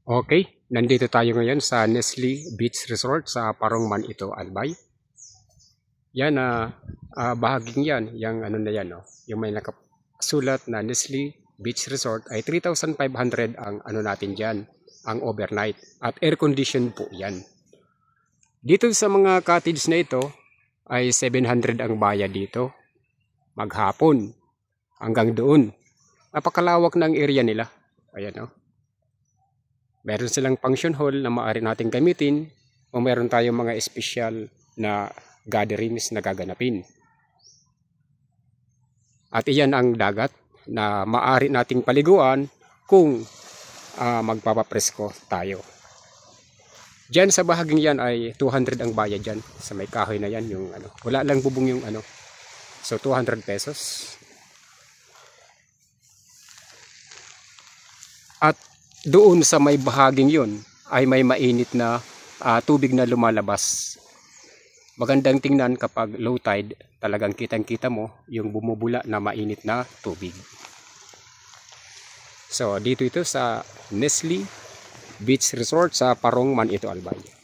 Okay, nandito tayo ngayon sa Nestle Beach Resort sa Parongman ito, Albay. Yan bahaging yan, yung ano na yan, no? Yung may nakasulat na Nestle Beach Resort ay 3,500 ang ano natin diyan, ang overnight at air condition po yan. Dito sa mga cottage na ito ay 700 ang bayad dito maghapon hanggang doon. Napakalawak ng area nila. Ayan, no? Meron silang function hall na maaari nating gamitin o meron tayong mga espesyal na gatherings na gaganapin. At iyan ang dagat na maaari nating paliguan kung magpapapresko tayo. Diyan sa bahaging yan ay 200 ang bayad dyan. Sa may kahoy na yan, yung ano, wala lang bubong yung ano. So 200 pesos. At doon sa may bahaging yun ay may mainit na tubig na lumalabas. Magandang tingnan kapag low tide, talagang kitang-kita mo yung bumubula na mainit na tubig. So dito ito sa Nestle Beach Resort sa Parongman ito, Albay.